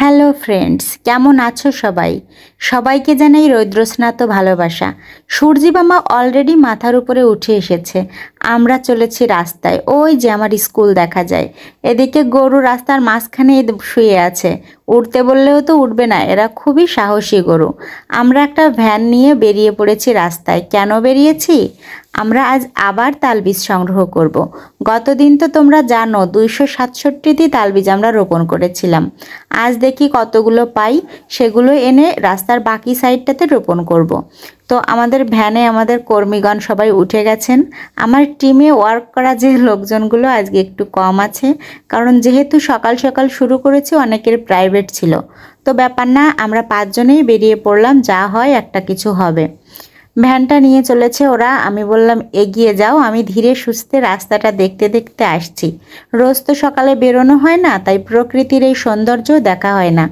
Hello friends, কেমন আছো সবাই? সবাইকে জানাই রৌদ্রস্নাত ভালোবাসা। সূর্যি মামা অলরেডি মাথার উপরে উঠে এসেছে। আমরা চলেছি রাস্তায়। ওই যে আমার স্কুল দেখা যায়। এদিকে গরু রাস্তার মাঝখানে শুয়ে আছে। উঠতে বললেও তো উঠবে না, এরা খুবই সাহসী গরু। আমরা একটা ভ্যান নিয়ে বেরিয়ে পড়েছি রাস্তায়। কেন বেরিয়েছি? আমরা আজ আবার তালবীজ সংগ্রহ করব। গতদিন তো তোমরা জানো 267টি তালবীজ আমরা রোপণ করেছিলাম। আজ দেখি কতগুলো পাই, সেগুলো এনে রাস্তার বাকি সাইডটাতে রোপণ করব। তো আমাদের ভ্যানে আমাদের কর্মীগণ সবাই উঠে গেছেন। আমার টিমে ওয়ার্ক করা যে লোকজনগুলো আজকে একটু কম আছে, কারণ যেহেতু সকাল সকাল শুরু করেছি, অনেকের প্রাইভেট ছিল। তো ব্যাপার না, আমরা 5 জনেই বেরিয়ে পড়লাম, যা হয় একটা কিছু হবে। ভ্যানটা নিয়ে চলেছে ওরা। আমি বললাম এগিয়ে যাও, আমি ধীরে সুস্থে রাস্তাটা দেখতে দেখতে আসছি। রোজ তো সকালে বেরোনো হয় না, তাই প্রকৃতির এই সৌন্দর্য দেখা হয় না।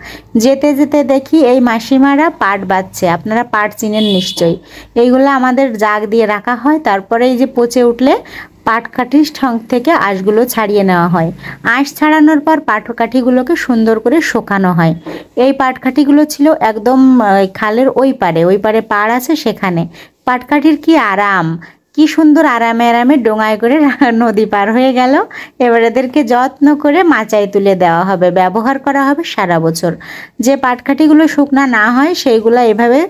যেতে যেতে দেখি এই মাসিমারা পাট বাচ্ছে। আপনারা পাট চিনেন নিশ্চয়ই। এইগুলো আমাদের জাগ দিয়ে রাখা হয়, তারপরে এই যে পচে উঠলে পাটকাঠির ঠং থেকে আঁশগুলো ছাড়িয়ে নেওয়া হয়। আঁশ ছাড়ানোর পর পাটকাঠিগুলোকে সুন্দর করে শুকানো হয়। এই পাটকাঠিগুলো ছিল একদম খালের ওই পারে পাড় আছে সেখানে। পাটকাঠির কি আরাম, কি সুন্দর আরামে আরামে ডোঙায় করে নদী পার হয়ে গেল। এবার এদেরকে যত্ন করে মাচায় তুলে দেওয়া হবে, ব্যবহার করা হবে সারা বছর। যে পাটকাঠিগুলো শুকনা না হয় সেইগুলো এভাবে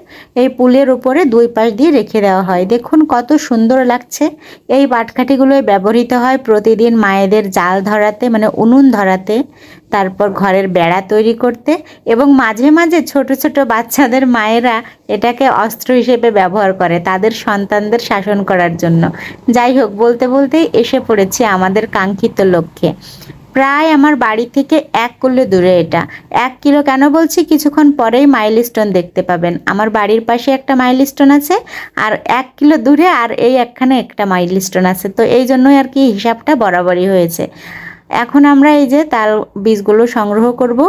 এই পুলের উপরে দুই পাশ দিয়ে রেখে দেওয়া হয়। দেখুন কত সুন্দর লাগছে। এই পাটকাঠিগুলো ব্যবহৃত হয় প্রতিদিন মায়েদের জাল ধরাতে, মানে উনুন ধরাতে, তারপর ঘরের বেড়া তৈরি করতে, এবং মাঝে মাঝে ছোট ছোট বাচ্চাদের মায়েরা এটাকে অস্ত্র হিসেবে ব্যবহার করে তাদের সন্তানদের শাসন করার জন্য। যাই হোক, বলতে বলতেই এসে পড়েছি আমাদের কাঙ্ক্ষিত লক্ষ্যে। প্রায় আমার বাড়ি থেকে 1 কিলো দূরে এটা। 1 কিলো কেন বলছি, কিছুক্ষণ পরেই মাইলস্টোন দেখতে পাবেন। আমার বাড়ির পাশে একটা মাইলস্টোন আছে, আর 1 কিলো দূরে আর এই একখানে একটা মাইলস্টোন আছে। তো এই জন্যই আর কি হিসাবটা বরাবরই হয়েছে। এখন আমরা এই যে তাল বীজগুলো সংগ্রহ করব।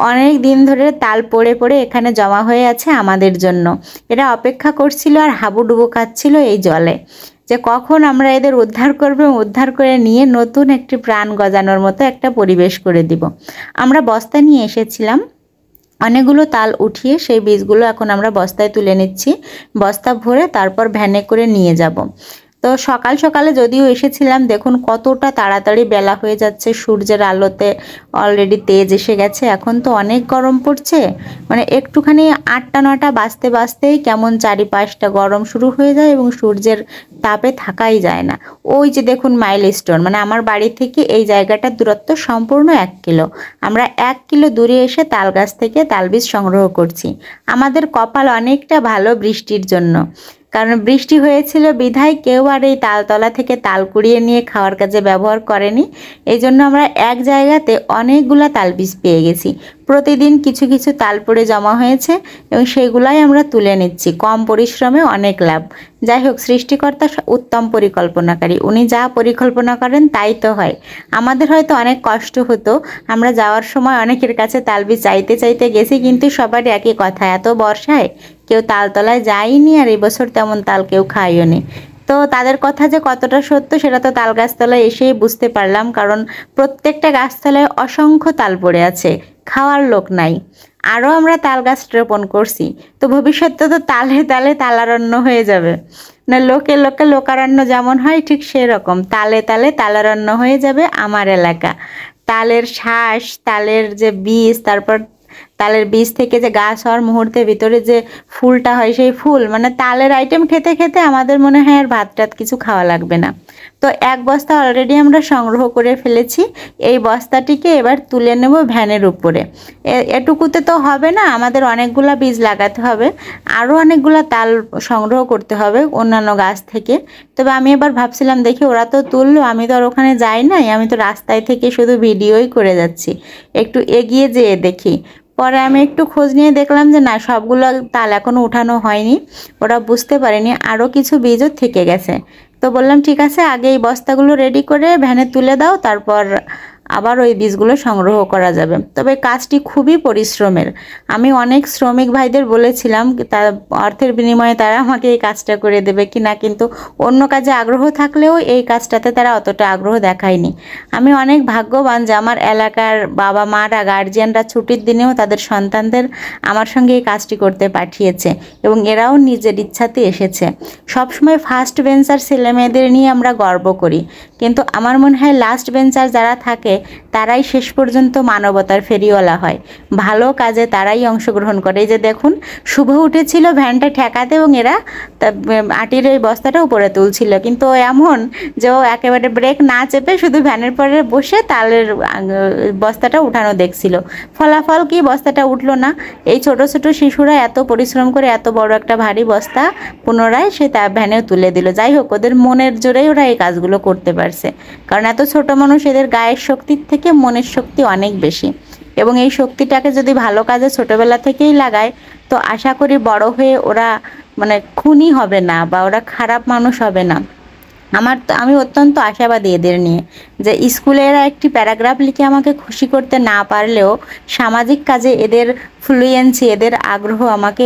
অনেক দিন ধরে তাল পড়ে পড়ে এখানে জমা হয়ে আছে আমাদের জন্য। এরা অপেক্ষা করছিল আর হাবুডুবু খাচ্ছিল এই জলে, যে কখন আমরা এদের উদ্ধার করবে, উদ্ধার করে নিয়ে নতুন একটি প্রাণ গজানোর মতো একটা পরিবেশ করে দিব। আমরা বস্তা নিয়ে এসেছিলাম অনেকগুলো তাল উঠিয়ে, সেই বীজগুলো এখন আমরা বস্তায় তুলে নিচ্ছি। বস্তা ভরে তারপর ভ্যানে করে নিয়ে যাব। তো সকাল সকালে যদিও এসেছিলাম, দেখুন কতটা তাড়াতাড়ি বেলা হয়ে যাচ্ছে। সূর্যের আলোতে অলরেডি তেজ এসে গেছে। এখন তো অনেক গরম পড়ছে, মানে একটুখানি 8টা 9টা বাজতে বাজতেই কেমন চারিপাশটা গরম শুরু হয়ে যায় এবং সূর্যের তাপে থাকাই যায় না। ওই যে দেখুন মাইলস্টোন, মানে আমার বাড়ি থেকে এই জায়গাটার দূরত্ব সম্পূর্ণ 1 কিলো। আমরা 1 কিলো দূরে এসে তাল গাছ থেকে তালবীজ সংগ্রহ করছি। আমাদের কপাল অনেকটা ভালো বৃষ্টির জন্য, কারণ বৃষ্টি হয়েছিল বিধায় কেউ আর এই তালতলা থেকে তাল কুড়িয়ে নিয়ে খাওয়ার কাজে ব্যবহার করেনি। এই জন্য আমরা এক জায়গাতে অনেকগুলা তালবীজ পেয়ে গেছি। প্রতিদিন কিছু কিছু তাল পড়ে জমা হয়েছে এবং সেগুলাই আমরা তুলে নিচ্ছি। কম পরিশ্রমে অনেক লাভ। যাই হোক, সৃষ্টিকর্তা উত্তম পরিকল্পনাকারী। উনি যা পরিকল্পনা করেন তাই তো হয়। আমাদের হয়তো অনেক কষ্ট হতো, আমরা যাওয়ার সময় অনেকের কাছে তালবীজ চাইতে চাইতে গেছি, কিন্তু সবারই একই কথা, এত বর্ষায় কেউ তালতলায় যায়নি, আর এবছর তেমন তাল কেউ খাইও নি। তো তাদের কথা যে কতটা সত্য সেটা তো তাল গাছতলায় এসেই বুঝতে পারলাম, কারণ প্রত্যেকটা গাছতলায় অসংখ্য তাল পড়ে আছে, খাওয়ার লোক নাই। আরও আমরা তাল গাছ রোপণ করছি, তো ভবিষ্যতে তো তালে তালে তালারণ্য হয়ে যাবে না। লোকে লোকে লোকারণ্য যেমন হয়, ঠিক সেরকম তালে তালে তালারণ্য হয়ে যাবে আমার এলাকা। তালের শ্বাস, তালের যে বীজ, তারপর তালের বীজ থেকে যে গাছ হওয়ার মুহূর্তের ভিতরে যে ফুলটা হয়, সেই ফুল, মানে তালের আইটেম খেতে খেতে আমাদের মনে হয় আর ভাত টাত কিছু খাওয়া লাগবে না। তো 1 বস্তা অলরেডি আমরা সংগ্রহ করে ফেলেছি। এই বস্তাটিকে এবার তুলে নেব ভ্যানের উপরে। এটুকুতে তো হবে না, আমাদের অনেকগুলা বীজ লাগাতে হবে, আরও অনেকগুলা তাল সংগ্রহ করতে হবে অন্যান্য গাছ থেকে। তবে আমি এবার ভাবছিলাম, দেখি ওরা তো তুললো, আমি তো আর ওখানে যাই নাই, আমি তো রাস্তায় থেকে শুধু ভিডিওই করে যাচ্ছি। একটু এগিয়ে যেয়ে দেখি। পরে আমি একটু খোঁজ নিয়ে দেখলাম যে না, সবগুলো তাল এখনও উঠানো হয়নি। ওরা বুঝতে পারেনি, আরও কিছু বীজও থেকে গেছে। তো বললাম ঠিক আছে, আগে এই বস্তাগুলো রেডি করে ভ্যানে তুলে দাও, তারপর আবার ওই বীজগুলো সংগ্রহ করা যাবে। তবে কাজটি খুবই পরিশ্রমের। আমি অনেক শ্রমিক ভাইদের বলেছিলাম তার অর্থের বিনিময়ে তারা আমাকে এই কাজটা করে দেবে কিনা, কিন্তু অন্য কাজে আগ্রহ থাকলেও এই কাজটাতে তারা অতটা আগ্রহ দেখায়নি। আমি অনেক ভাগ্যবান যে আমার এলাকার বাবা মারা, গার্জিয়ানরা ছুটির দিনেও তাদের সন্তানদের আমার সঙ্গে এই কাজটি করতে পাঠিয়েছে এবং এরাও নিজের ইচ্ছাতে এসেছে। সবসময় ফার্স্ট বেঞ্চার ছেলে মেয়েদের নিয়ে আমরা গর্ব করি, কিন্তু আমার মনে হয় লাস্ট বেঞ্চার যারা থাকে তারাই শেষ পর্যন্ত মানবতার ফেরিওয়ালা হয়, ভালো কাজে তারাই অংশগ্রহণ করে। এই যে দেখুন, শুভ উঠেছিল ভ্যানটা ঠেকাতে এবং এরা আটির এই বস্তাটা উপরে তুলছিল, কিন্তু এমন যে ও একেবারে ব্রেক না চেপে শুধু ভ্যানের পরে বসে তালের বস্তাটা উঠানো দেখছিল। ফলাফল কি, বস্তাটা উঠলো না। এই ছোট ছোট শিশুরা এত পরিশ্রম করে এত বড় একটা ভারী বস্তা পুনরায় সে তা ভ্যানে তুলে দিল। যাই হোক, ওদের মনের জোরেই ওরা এই কাজগুলো করতে পারছে, কারণ এত ছোট মানুষ, এদের গায়ের শক্তির থেকে মনের শক্তি অনেক বেশি, এবং এই শক্তিটাকে যদি ভালো কাজে ছোটবেলা থেকেই লাগায় তো আশা করি বড় হয়ে ওরা মানে খুনি হবে না বা ওরা খারাপ মানুষ হবে না। আমি অত্যন্ত আশাবাদী এদের নিয়ে, যে স্কুলে এরা একটি প্যারাগ্রাফ লিখে আমাকে খুশি করতে না পারলেও সামাজিক কাজে এদের ফ্লুয়েন্সি, এদের আগ্রহ আমাকে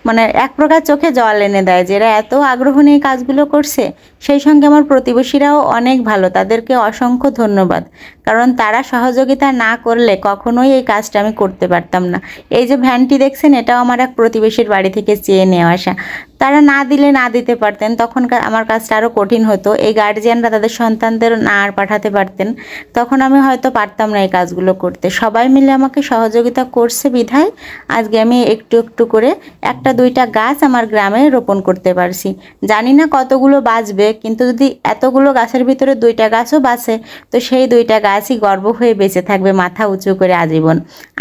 মানে এক প্রকার চোখে জল এনে দেয়, যে এরা এত আগ্রহ নিয়ে কাজগুলো করছে। সেই সঙ্গে আমার প্রতিবেশীরাও অনেক ভালো, তাদেরকে অসংখ্য ধন্যবাদ, কারণ তারা সহযোগিতা না করলে কখনোই এই কাজটা আমি করতে পারতাম না। এই যে ভ্যানটি দেখছেন, এটাও আমার এক প্রতিবেশীর বাড়ি থেকে চেয়ে নিয়ে আসা। তারা না দিলে না দিতে পারতেন, তখন আমার কাজটা আরও কঠিন হতো। এই গার্জিয়ানরা তাদের সন্তানদের না আর পাঠাতে পারতেন, তখন আমি হয়তো পারতাম না এই কাজগুলো করতে। সবাই মিলে আমাকে সহযোগিতা করছে বিধায় আজকে আমি একটু একটু করে একটা দুইটা গাছ আমার গ্রামে রোপণ করতে পারছি। জানি না কতগুলো বাঁচবে, কিন্তু যদি এতগুলো গাছের ভিতরে দুইটা গাছও বাঁচে তো সেই দুইটা গাছই গর্ব হয়ে বেঁচে থাকবে মাথা উঁচু করে আজীবন।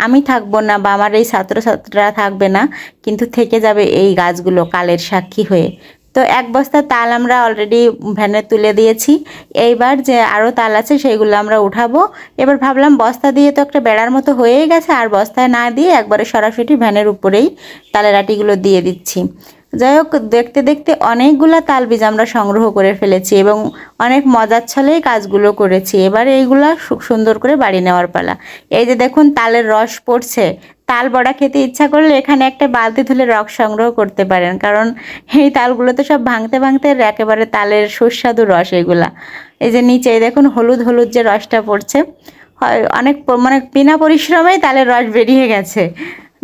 আমি থাকবো না বা আমার এই ছাত্রছাত্রীরা থাকবে না, কিন্তু থেকে যাবে এই গাছগুলো কালের সাক্ষী হয়ে। তো এক বস্তা তাল আমরা অলরেডি ভ্যানে তুলে দিয়েছি। এইবার যে আরও তাল আছে সেইগুলো আমরা উঠাবো। এবার ভাবলাম বস্তা দিয়ে তো একটা বেড়ার মতো হয়েই গেছে, আর বস্তায় না দিয়ে একবারে সরাসরি ভ্যানের উপরেই তালের আটিগুলো দিয়ে দিচ্ছি। যাই হোক, দেখতে দেখতে অনেকগুলো তাল বীজ আমরা সংগ্রহ করে ফেলেছি এবং অনেক মজার ছলেই কাজগুলো করেছি। এবার এইগুলা সুন্দর করে বাড়ি নেওয়ার পালা। এই যে দেখুন, তালের রস পড়ছে। তাল বড়া খেতে ইচ্ছা করলে এখানে একটা বালতি ধুলে রস সংগ্রহ করতে পারেন, কারণ এই তালগুলো তো সব ভাঙতে ভাঙতে একেবারে তালের সুস্বাদু রস এগুলা। এই যে নিচে দেখুন হলুদ হলুদ যে রসটা পড়ছে, হয় অনেক মানে বিনা পরিশ্রমেই তালের রস বেরিয়ে গেছে।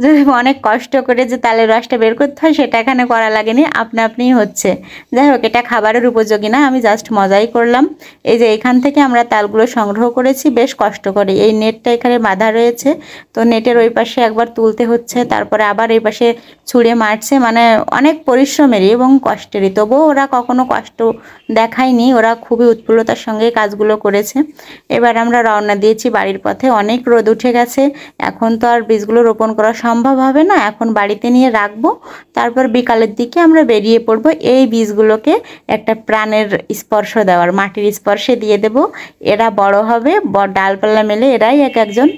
যদি অনেক কষ্ট করে যে তালের রসটা বের করতে হয় সেটা এখানে করা লাগেনি, আপনা আপনিই হচ্ছে। যাই হোক, এটা খাবারের উপযোগী না, আমি জাস্ট মজাই করলাম। এই যে এখান থেকে আমরা তালগুলো সংগ্রহ করেছি বেশ কষ্ট করে। এই নেটটা এখানে বাঁধা রয়েছে, তো নেটের ওই পাশে একবার তুলতে হচ্ছে, তারপরে আবার এই পাশে ছুঁড়ে মারছে, মানে অনেক পরিশ্রমেরই এবং কষ্টেরই। তবুও ওরা কখনো কষ্ট দেখায়নি, ওরা খুবই উৎফুল্লতার সঙ্গে কাজগুলো করেছে। এবার আমরা রওনা দিয়েছি বাড়ির পথে। অনেক রোদ উঠে গেছে, এখন তো আর বীজগুলো রোপণ করা সম্ভব হবে না, এখন বাড়িতে নিয়ে রাখবো, তারপর বিকালের দিকে আমরা বেরিয়ে পড়বো এই বীজগুলোকে একটা প্রাণের স্পর্শ দেওয়ার, মাটির স্পর্শে দিয়ে দেব। এরা বড় হবে, ডালপালা মেলে এরাই এক একজন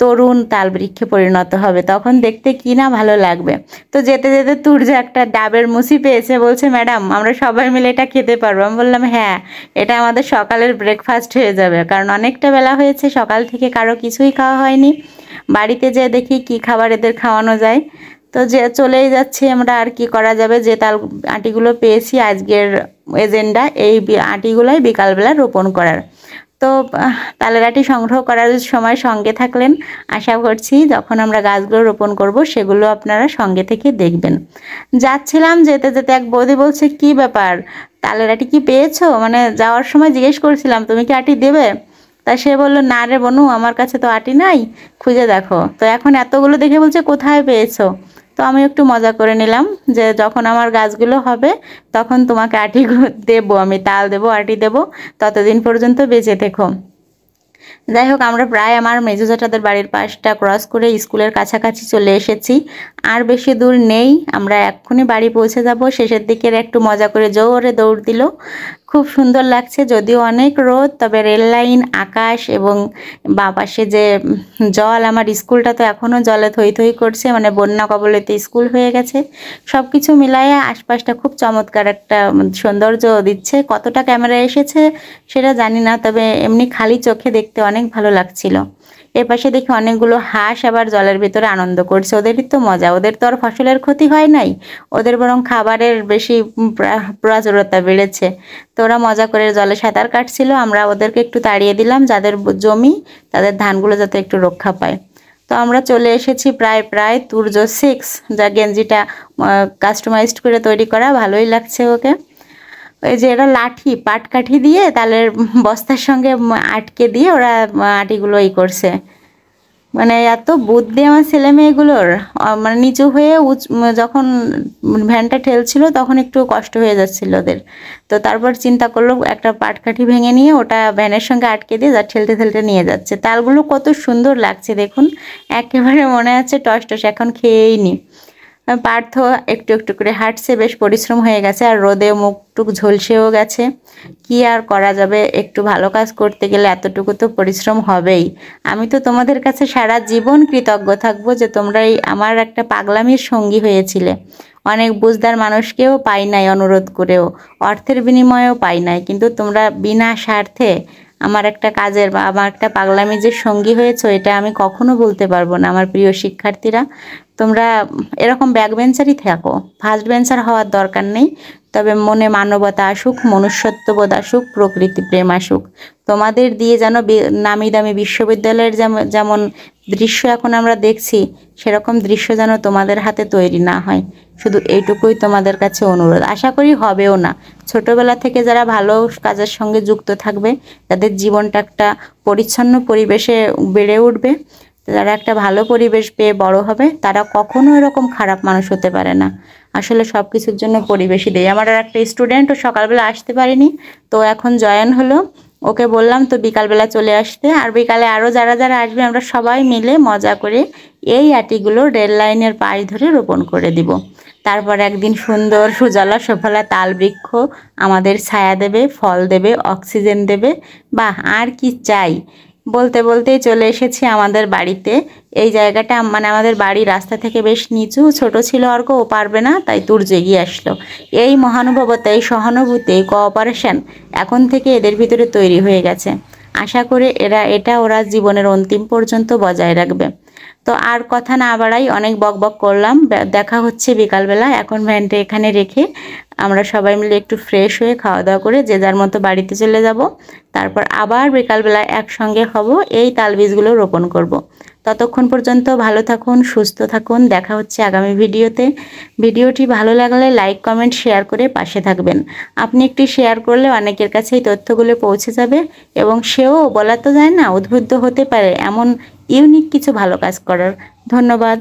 তরুণ তাল বৃক্ষে পরিণত হবে, তখন দেখতে কি না ভালো লাগবে। তো যেতে যেতে তুর্য একটা ডাবের মুসি পেয়েছে, বলছে ম্যাডাম আমরা সবাই মিলে এটা খেতে পারবো। আমি বললাম হ্যাঁ, এটা আমাদের সকালের ব্রেকফাস্ট হয়ে যাবে, কারণ অনেকটা বেলা হয়েছে, সকাল থেকে কারো কিছুই খাওয়া হয়নি। বাড়িতে যেয়ে দেখি কি খাবার এদের খাওয়ানো যায়। তো যে চলেই যাচ্ছি আমরা, আর কি করা যাবে, যে তাল আটিগুলো পেয়েছি আজকের এজেন্ডা এই আটিগুলোই বিকালবেলা রোপণ করার। তো তালের আটি সংগ্রহ করার সময় সঙ্গে থাকলেন, আশা করছি যখন আমরা গাছগুলো রোপণ করব সেগুলো আপনারা সঙ্গে থেকে দেখবেন। যাচ্ছিলাম, যেতে যেতে এক বৌদি বলছে কি ব্যাপার, তালের আটি কি পেয়েছো? মানে যাওয়ার সময় জিজ্ঞেস করছিলাম তুমি কি আটি দেবে, তা সে বললো না রে বনু, আমার কাছে তো আটি নাই, খুঁজে দেখো। তো এখন এতগুলো দেখে বলছে কোথায় পেয়েছো। তো আমি একটু মজা করে নিলাম যে যখন আমার গাছগুলো হবে তখন তোমাকে আটি দেবো, আমি তাল দেবো, আটি দেবো, ততদিন পর্যন্ত বেঁচে থেকো। যাই হোক, আমরা প্রায় আমার মেজো জ্যাঠাদের বাড়ির পাশটা ক্রস করে স্কুলের কাছাকাছি চলে এসেছি। আর বেশি দূর নেই, আমরা এক্ষুনি বাড়ি পৌঁছে যাব। শেষের দিকের একটু মজা করে জোরে দৌড় দিল। খুব সুন্দর লাগছে, যদিও অনেক রোদ, তবে রেল লাইন, আকাশ এবং বাপাশে যে জল, আমার স্কুলটা তো এখনও জলে থই থই করছে, মানে বন্যা কবলিত স্কুল হয়ে গেছে। সব কিছু মিলায়ে আশপাশটা খুব চমৎকার একটা সৌন্দর্য দিচ্ছে। কতটা ক্যামেরা এসেছে সেটা জানি না, তবে এমনি খালি চোখে দেখতে অনেক ভালো লাগছিল। এপাশে দেখি অনেকগুলো হাঁস আবার জলের ভিতরে আনন্দ করছে, ওদেরই তো মজা, ওদের তো আর ফসলের ক্ষতি হয় নাই, ওদের বরং খাবারের বেশি প্রচুরতা বেড়েছে। তো ওরা মজা করে জলে সাঁতার কাটছিল, আমরা ওদেরকে একটু তাড়িয়ে দিলাম, যাদের জমি তাদের ধানগুলো যাতে একটু রক্ষা পায়। তো আমরা চলে এসেছি প্রায় প্রায় তুর্য 6, যা গেঞ্জিটা কাস্টমাইজড করে তৈরি করা, ভালোই লাগছে ওকে। ওই যে এরা লাঠি, পাটকাঠি দিয়ে তালের বস্তার সঙ্গে আটকে দিয়ে ওরা আটিগুলো করছে। মানে এত বুদ্ধি আমার ছেলে মেয়েগুলোর। মানে নিচু হয়ে যখন ভ্যানটা ঠেলছিল তখন একটু কষ্ট হয়ে যাচ্ছিল ওদের, তো তারপর চিন্তা করলো একটা পাটকাঠি ভেঙে নিয়ে ওটা ভ্যানের সঙ্গে আটকে দিয়ে যা ঠেলতে ঠেলতে নিয়ে যাচ্ছে। তালগুলো কত সুন্দর লাগছে দেখুন, একেবারে মনে হচ্ছে টস টস, এখন খেয়েই নি। পার্থ একটু একটু করে হাঁটছে, বেশ পরিশ্রম হয়ে গেছে, আর রোদে মুখটুক ঝলসেও গেছে। কি আর করা যাবে, একটু ভালো কাজ করতে গেলে এতটুকু তো পরিশ্রম হবেই। আমি তো তোমাদের কাছে সারা জীবন কৃতজ্ঞ থাকবো যে তোমরা আমার একটা পাগলামির সঙ্গী হয়েছিলে। অনেক বুঝদার মানুষকেও পাই নাই অনুরোধ করেও, অর্থের বিনিময়েও পাই নাই, কিন্তু তোমরা বিনা স্বার্থে আমার একটা কাজের বা আমার একটা পাগলামি যে সঙ্গী হয়েছে, এটা আমি কখনো বলতে পারবো না। আমার প্রিয় শিক্ষার্থীরা, তোমরা এরকম ব্যাক বেঞ্চারই থাকো, ফার্স্ট বেঞ্চার হওয়ার দরকার নেই, তবে মনে মানবতা আসুক, মনুষ্যত্ববোধ আসুক, প্রকৃতি প্রেম আসুক। তোমাদের দিয়ে যেন নামি দামি বিশ্ববিদ্যালয়ের যেমন দৃশ্য এখন আমরা দেখছি, সেরকম দৃশ্য যেন তোমাদের হাতে তৈরি না হয়। শুধু এইটুকুই তোমাদের কাছে অনুরোধ, আশা করি হবেও না। ছোটবেলা থেকে যারা ভালো কাজের সঙ্গে যুক্ত থাকবে, তাদের জীবনটা একটা পরিচ্ছন্ন পরিবেশে বেড়ে উঠবে, যারা একটা ভালো পরিবেশ পেয়ে বড় হবে, তারা কখনো এরকম খারাপ মানুষ হতে পারে না। আসলে সব কিছুর জন্য পরিবেশই দেয়। আমার আর একটা স্টুডেন্ট, ও সকালবেলা আসতে পারেনি, তো এখন জয়েন হলো, ওকে বললাম তো বিকালবেলা চলে আসতে, আর বিকালে আরও যারা যারা আসবে আমরা সবাই মিলে মজা করে এই আটিগুলো রেল লাইনের পাশ ধরে রোপণ করে দিব। তারপর একদিন সুন্দর সুজলা সুফলা তাল বৃক্ষ আমাদের ছায়া দেবে, ফল দেবে, অক্সিজেন দেবে। বাহ, আর কি চাই। বলতে বলতেই চলে এসেছি আমাদের বাড়িতে। এই জায়গাটা মানে আমাদের বাড়ি রাস্তা থেকে বেশ নিচু, ছোট ছিল অর্ক, ও পারবে না, তাই তুর্য এগিয়ে আসলো। এই মহানুভবতা, এই সহানুভূতি, এই কোঅপারেশন এখন থেকে এদের ভিতরে তৈরি হয়ে গেছে। আশা করে ওরা জীবনের অন্তিম পর্যন্ত বজায় রাখবে। তো আর কথা না বাড়াই, অনেক বকবক করলাম, দেখা হচ্ছে বিকালবেলা। এখন ভ্যানটা এখানে রেখে আমরা সবাই মিলে একটু ফ্রেশ হয়ে খাওয়া দাওয়া করে যে যার মতো বাড়িতে চলে যাব। তারপর আবার বিকালবেলা একসঙ্গে হব, এই তালবীজগুলো রোপণ করব। ততক্ষণ পর্যন্ত ভালো থাকুন, সুস্থ থাকুন, দেখা হচ্ছে আগামী ভিডিওতে। ভিডিওটি ভালো লাগলে লাইক, কমেন্ট, শেয়ার করে পাশে থাকবেন। আপনি একটি শেয়ার করলে অনেকের কাছে এই তথ্যগুলো পৌঁছে যাবে, এবং সেও বলা তো যায় না, উদ্বুদ্ধ হতে পারে এমন ইউনিক কিছু ভালো কাজ করার। ধন্যবাদ।